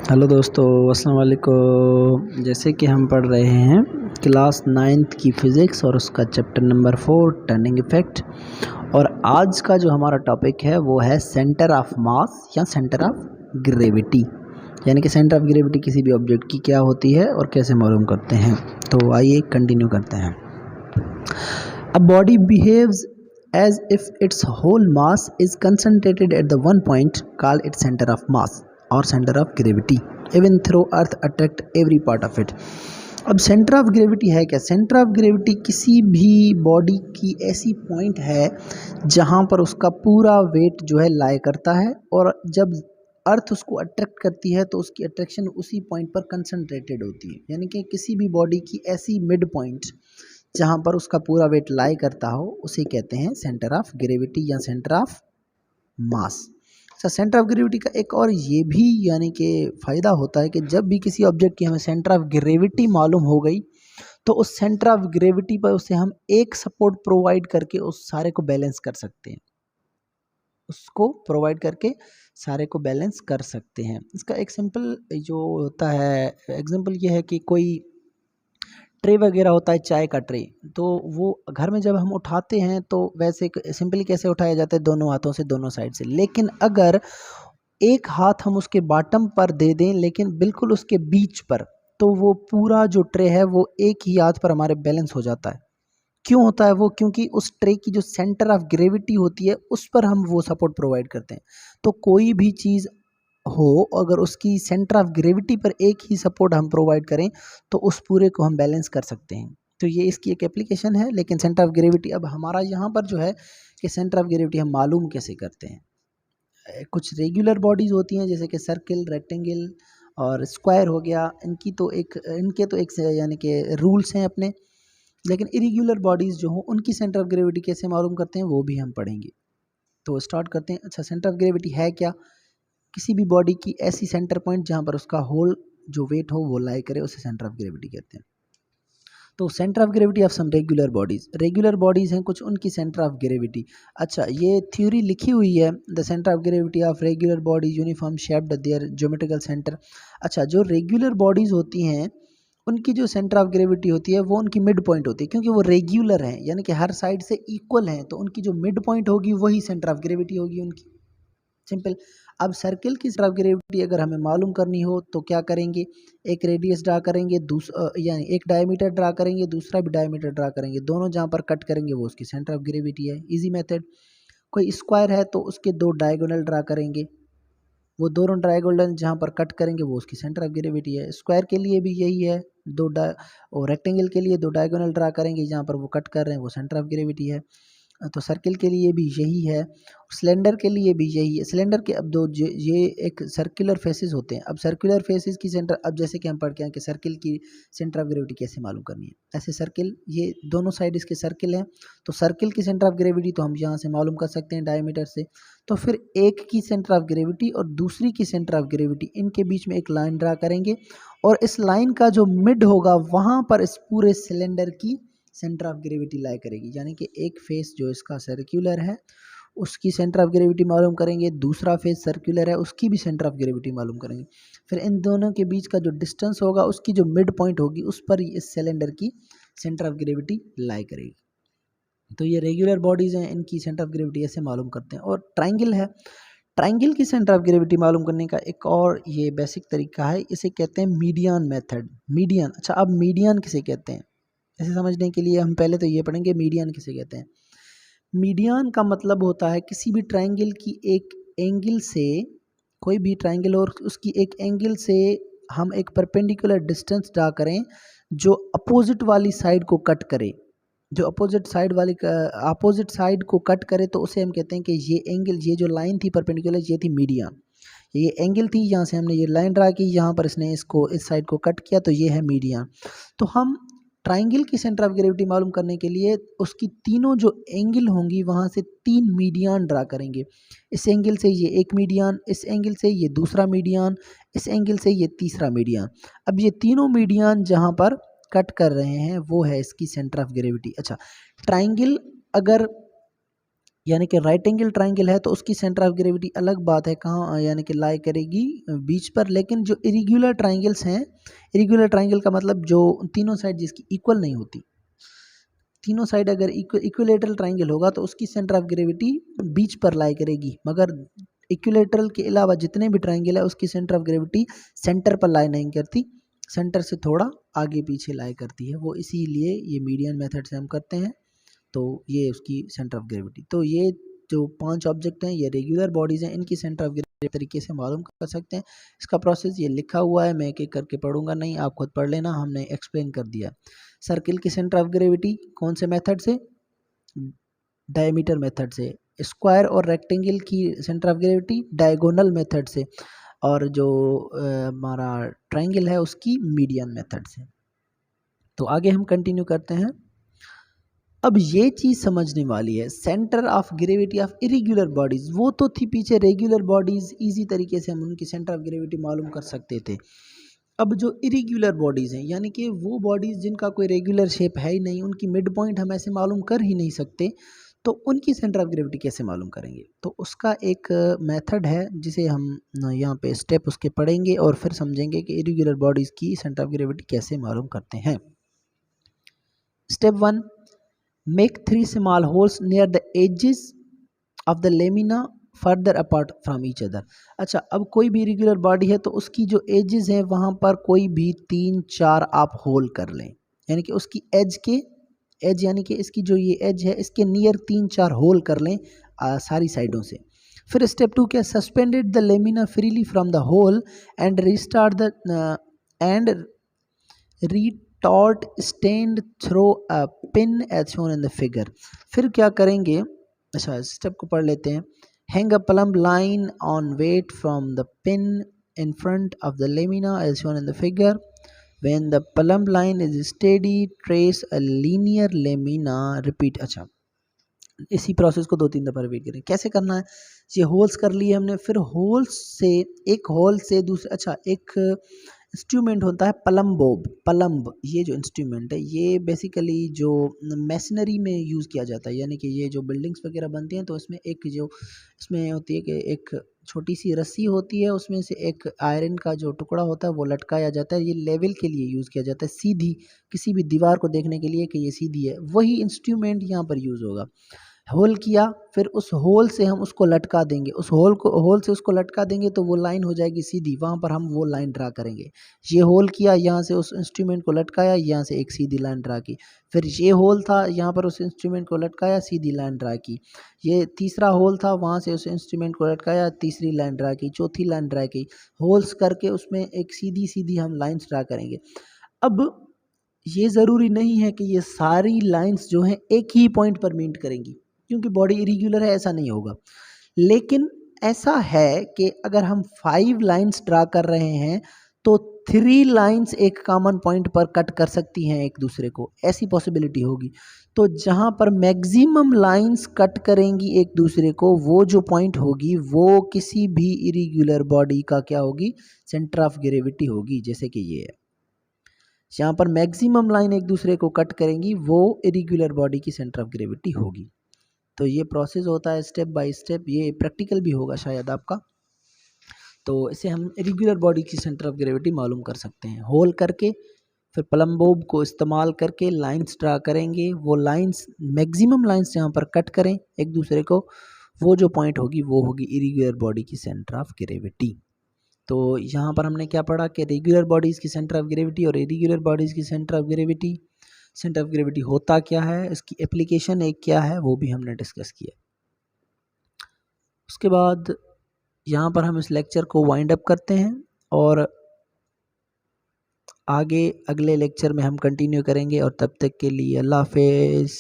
Hello दोस्तों, अस्सलाम वालेकुम। जैसे कि हम पढ़ रहे हैं क्लास 9th की फ़िज़िक्स और उसका चैप्टर नंबर 4 टर्निंग इफ़ेक्ट। और आज का जो हमारा टॉपिक है वो है सेंटर ऑफ मास या सेंटर ऑफ ग्रेविटी, यानी कि सेंटर ऑफ ग्रेविटी किसी भी ऑब्जेक्ट की क्या होती है और कैसे मालूम करते हैं। तो आइए कंटिन्यू करते हैं। A body behaves as if its whole mass is concentrated at the one point, call it center of mass or center of gravity, even though earth attract every part of it। अब centre of gravity है क्या? Centre of gravity किसी भी body की ऐसी point है जहाँ पर उसका पूरा वेट जो है लाई करता है, और जब अर्थ उसको अट्रैक्ट करती है तो उसकी अट्रैक्शन उसी पॉइंट पर कंसंट्रेटेड होती है। यानी कि किसी भी बॉडी की ऐसी मिड पॉइंट जहाँ पर उसका पूरा वेट लाई करता हो उसे कहते हैं सेंटर ऑफ ग्रेविटी या सेंटर ऑफ मास। अच्छा, सेंटर ऑफ ग्रेविटी का एक और ये भी यानी कि फ़ायदा होता है कि जब भी किसी ऑब्जेक्ट की हमें सेंटर ऑफ ग्रेविटी मालूम हो गई तो उस सेंटर ऑफ ग्रेविटी पर उसे हम एक सपोर्ट प्रोवाइड करके उस सारे को बैलेंस कर सकते हैं, उसको प्रोवाइड करके सारे को बैलेंस कर सकते हैं। इसका एक सिंपल जो होता है एग्जांपल ये है कि कोई ट्रे वगैरह होता है, चाय का ट्रे, तो वो घर में जब हम उठाते हैं तो वैसे सिंपली कैसे उठाया जाता है? दोनों हाथों से, दोनों साइड से। लेकिन अगर एक हाथ हम उसके बॉटम पर दे दें लेकिन बिल्कुल उसके बीच पर, तो वो पूरा जो ट्रे है वो एक ही हाथ पर हमारे बैलेंस हो जाता है। क्यों होता है वो? क्योंकि उस ट्रे की जो सेंटर ऑफ ग्रेविटी होती है उस पर हम वो सपोर्ट प्रोवाइड करते हैं। तो कोई भी चीज़ हो, अगर उसकी सेंटर ऑफ ग्रेविटी पर एक ही सपोर्ट हम प्रोवाइड करें तो उस पूरे को हम बैलेंस कर सकते हैं। तो ये इसकी एक एप्लीकेशन है। लेकिन सेंटर ऑफ ग्रेविटी अब हमारा यहाँ पर जो है कि सेंटर ऑफ ग्रेविटी हम मालूम कैसे करते हैं। कुछ रेगुलर बॉडीज़ होती हैं जैसे कि सर्किल, रेक्टेंगल और स्क्वायर हो गया, इनके तो एक यानी कि रूल्स हैं अपने। लेकिन इरेगुलर बॉडीज़ जो हों उनकी सेंटर ऑफ ग्रेविटी कैसे मालूम करते हैं वो भी हम पढ़ेंगे। तो स्टार्ट करते हैं। अच्छा, सेंटर ऑफ ग्रेविटी है क्या? किसी भी बॉडी की ऐसी सेंटर पॉइंट जहाँ पर उसका होल जो वेट हो वो लाई करे, उसे सेंटर ऑफ ग्रेविटी कहते हैं। तो centre of gravity of some regular bodies हैं कुछ, उनकी सेंटर ऑफ ग्रेविटी। अच्छा, ये थ्योरी लिखी हुई है, the centre of gravity of regular bodies uniform shaped their geometrical centre. अच्छा, जो रेगुलर बॉडीज होती हैं उनकी जो सेंटर ऑफ ग्रेविटी होती है वो उनकी मिड पॉइंट होती है, क्योंकि वो रेगुलर हैं यानी कि हर साइड से इक्वल हैं, तो उनकी जो मिड पॉइंट होगी वही सेंटर ऑफ ग्रेविटी होगी उनकी। सिंपल। अब सर्किल की सेंटर ऑफ ग्रेविटी अगर हमें मालूम करनी हो तो क्या करेंगे? एक रेडियस ड्रा करेंगे, यानी एक डायमीटर ड्रा करेंगे, दूसरा भी डायमीटर ड्रा करेंगे, दोनों जहाँ पर कट करेंगे वो उसकी सेंटर ऑफ ग्रेविटी है। Easy method. कोई स्क्वायर है तो उसके दो डायगोनल ड्रा करेंगे, वो दोनों डायगोनल जहाँ पर कट करेंगे वो उसकी सेंटर ऑफ ग्रेविटी है। स्क्वायर के लिए भी यही है, और रेक्टेंगल के लिए दो डायगोनल ड्रा करेंगे, जहाँ पर वो कट कर रहे हैं वो सेंटर ऑफ ग्रेविटी है। तो सर्किल के लिए भी यही है, सिलेंडर के लिए भी यही है। सिलेंडर के अब ये एक सर्कुलर फेसेस होते हैं। अब सर्कुलर फेसेस की सेंटर, अब जैसे कि हम पढ़ के हैं कि सर्किल की सेंटर ऑफ ग्रेविटी कैसे मालूम करनी है। ऐसे सर्किल, ये दोनों साइड इसके सर्किल हैं, तो सर्किल की सेंटर ऑफ ग्रेविटी तो हम यहाँ से मालूम कर सकते हैं डायमीटर से। तो फिर एक की सेंटर ऑफ ग्रेविटी और दूसरी की सेंटर ऑफ ग्रेविटी, इनके बीच में एक लाइन ड्रा करेंगे, और इस लाइन का जो मिड होगा वहाँ पर इस पूरे सिलेंडर की सेंटर ऑफ ग्रेविटी लाई करेगी। यानी कि एक फेस जो इसका सर्कुलर है उसकी सेंटर ऑफ ग्रेविटी मालूम करेंगे, दूसरा फेस सर्कुलर है उसकी भी सेंटर ऑफ ग्रेविटी मालूम करेंगे। फिर इन दोनों के बीच का जो डिस्टेंस होगा उसकी जो मिड पॉइंट होगी उस पर इस सिलेंडर की सेंटर ऑफ ग्रेविटी लाई करेगी। तो ये रेगुलर बॉडीज़ हैं, इनकी सेंटर ऑफ ग्रेविटी ऐसे मालूम करते हैं। और ट्राइंगल है, ट्राइंगल की सेंटर ऑफ ग्रेविटी मालूम करने का एक और ये बेसिक तरीका है, इसे कहते हैं मीडियन मेथड। मीडियन। अच्छा, अब मीडियन किसे कहते हैं ऐसे समझने के लिए हम पहले तो ये पढ़ेंगे मीडियन किसे कहते हैं। मीडियन का मतलब होता है किसी भी ट्राइंगल की एक एंगल से, कोई भी ट्राइंगल और उसकी एक एंगल से हम एक परपेंडिकुलर डिस्टेंस ड्रा करें जो अपोजिट वाली साइड को कट करे। जो अपोजिट साइड को कट करे तो उसे हम कहते हैं कि ये एंगल, ये जो लाइन थी परपेंडिकुलर, ये थी मीडियन। ये एंगल थी, यहाँ से हमने ये लाइन ड्रा की, यहाँ पर इसने इसको इस साइड को कट किया, तो ये है मीडियन। तो हम ट्राइंगल की सेंटर ऑफ ग्रेविटी मालूम करने के लिए उसकी तीनों जो एंगल होंगी वहाँ से तीन मीडियन ड्रा करेंगे। इस एंगल से ये एक मीडियन, इस एंगल से ये दूसरा मीडियन, इस एंगल से ये तीसरा मीडियन। अब ये तीनों मीडियन जहाँ पर कट कर रहे हैं वो है इसकी सेंटर ऑफ ग्रेविटी। अच्छा, ट्राइंगल अगर यानी कि राइट एंगल ट्राइंगल है तो उसकी सेंटर ऑफ ग्रेविटी अलग बात है कहाँ यानी कि लाई करेगी बीच पर। लेकिन जो इरेग्युलर ट्राइंगल्स हैं, इरेग्युलर ट्राइंगल का मतलब जो तीनों साइड जिसकी इक्वल नहीं होती, तीनों साइड अगर इक्विलेटरल ट्राइंगल होगा तो उसकी सेंटर ऑफ ग्रेविटी बीच पर लाई करेगी, मगर इक्विलेटरल के अलावा जितने भी ट्राइंगल है उसकी सेंटर ऑफ ग्रेविटी सेंटर पर लाई नहीं करती, सेंटर से थोड़ा आगे पीछे लाई करती है। वो इसीलिए ये मीडियन मेथड से हम करते हैं। तो ये उसकी सेंटर ऑफ ग्रेविटी। तो ये जो 5 ऑब्जेक्ट हैं ये रेगुलर बॉडीज़ हैं, इनकी सेंटर ऑफ ग्रेविटी तरीके से मालूम कर सकते हैं। इसका प्रोसेस ये लिखा हुआ है, मैं एक एक करके पढ़ूंगा नहीं, आप खुद पढ़ लेना, हमने एक्सप्लेन कर दिया। सर्किल की सेंटर ऑफ ग्रेविटी कौन से मेथड से? डायमीटर मेथड से। स्क्वायर और रेक्टेंगल की centre of gravity diagonal method से, और जो हमारा ट्राइंगल है उसकी मीडियन मेथड से। तो आगे हम कंटिन्यू करते हैं। अब ये चीज़ समझने वाली है, centre of gravity of irregular bodies, वो तो थी पीछे रेगुलर बॉडीज़, इजी तरीके से हम उनकी सेंटर ऑफ ग्रेविटी मालूम कर सकते थे। अब जो इरेग्युलर बॉडीज़ हैं यानी कि वो बॉडीज़ जिनका कोई रेगुलर शेप है ही नहीं, उनकी मिड पॉइंट हम ऐसे मालूम कर ही नहीं सकते, तो उनकी सेंटर ऑफ ग्रेविटी कैसे मालूम करेंगे? तो उसका एक मेथड है जिसे हम यहाँ पे स्टेप उसके पढ़ेंगे और फिर समझेंगे कि इरेग्युलर बॉडीज़ की सेंटर ऑफ ग्रेविटी कैसे मालूम करते हैं। Step 1, make 3 small holes near the edges of the lamina further apart from each other। अच्छा, अब कोई भी इरेगुलर बॉडी है तो उसकी जो एजेस है वहाँ पर कोई भी 3-4 आप होल कर लें, यानी कि उसकी एज के एज यानी कि इसकी जो ये एज है इसके नियर 3-4 होल कर लें सारी साइडों से। फिर स्टेप 2 क्या? Suspended the lamina freely from the hole and restart the and retort stained through a pin as shown in the figure। फिर क्या करेंगे? अच्छा, स्टेप को पढ़ लेते हैं। Hang a plumb line on weight from the pin in front of the lamina as shown in the figure। When the plumb line is steady, trace a linear lamina। Repeat। अच्छा, इसी process को 2-3 दफ़ा repeat करें। कैसे करना है? ये holes कर लिए हमने, फिर होल्स से एक होल से दूसरे, अच्छा, एक इंस्ट्रूमेंट होता है प्लम्ब, प्लम्ब, ये जो इंस्ट्रूमेंट है ये बेसिकली जो मैसनरी में यूज़ किया जाता है, यानी कि ये जो बिल्डिंग्स वगैरह बनती हैं तो इसमें एक जो इसमें होती है कि एक छोटी सी रस्सी होती है, उसमें से एक आयरन का जो टुकड़ा होता है वो लटकाया जाता है। ये लेवल के लिए यूज़ किया जाता है, सीधी किसी भी दीवार को देखने के लिए कि ये सीधी है, वही इंस्ट्रूमेंट यहाँ पर यूज़ होगा। होल किया, फिर उस होल से हम उसको लटका देंगे, उस होल से उसको लटका देंगे तो वो लाइन हो जाएगी सीधी, वहाँ पर हम वो लाइन ड्रा करेंगे। ये होल किया, यहाँ से उस इंस्ट्रूमेंट को लटकाया, यहाँ से एक सीधी लाइन ड्रा की, फिर ये होल था, यहाँ पर उस इंस्ट्रूमेंट को लटकाया, सीधी लाइन ड्रा की, ये तीसरा होल था, वहाँ से उस इंस्ट्रूमेंट को लटकाया, तीसरी लाइन ड्रा की, चौथी लाइन ड्रा की, होल्स करके उसमें एक सीधी सीधी हम लाइन्स ड्रा करेंगे। अब ये ज़रूरी नहीं है कि ये सारी लाइन्स जो हैं एक ही पॉइंट पर मीट करेंगी, क्योंकि बॉडी इरेग्युलर है, ऐसा नहीं होगा। लेकिन ऐसा है कि अगर हम 5 लाइन्स ड्रा कर रहे हैं तो 3 लाइन्स एक कॉमन पॉइंट पर कट कर सकती हैं एक दूसरे को, ऐसी पॉसिबिलिटी होगी। तो जहाँ पर मैक्सिमम लाइन्स कट करेंगी एक दूसरे को, वो जो पॉइंट होगी वो किसी भी इरेग्युलर बॉडी का क्या होगी? सेंटर ऑफ ग्रेविटी होगी। जैसे कि ये है, जहाँ पर मैक्सिमम लाइन एक दूसरे को कट करेंगी वो इरेग्युलर बॉडी की सेंटर ऑफ ग्रेविटी होगी। तो ये प्रोसेस होता है स्टेप बाय स्टेप, ये प्रैक्टिकल भी होगा शायद आपका। तो इसे हम इरेग्युलर बॉडी की सेंटर ऑफ ग्रेविटी मालूम कर सकते हैं होल करके, फिर प्लम्ब को इस्तेमाल करके लाइंस ड्रा करेंगे, वो लाइंस मैक्सिमम लाइंस जहाँ पर कट करें एक दूसरे को, वो जो पॉइंट होगी वो होगी इरेग्युलर बॉडी की सेंटर ऑफ ग्रेविटी। तो यहाँ पर हमने क्या पढ़ा कि रेगुलर बॉडीज़ की सेंटर ऑफ ग्रेविटी और इरेग्युलर बॉडीज़ की centre of gravity, centre of gravity होता क्या है, इसकी एप्लीकेशन एक क्या है, वो भी हमने डिस्कस किया। उसके बाद यहाँ पर हम इस लेक्चर को वाइंड अप करते हैं और आगे अगले लेक्चर में हम कंटिन्यू करेंगे, और तब तक के लिए अल्लाह हाफ़िज़।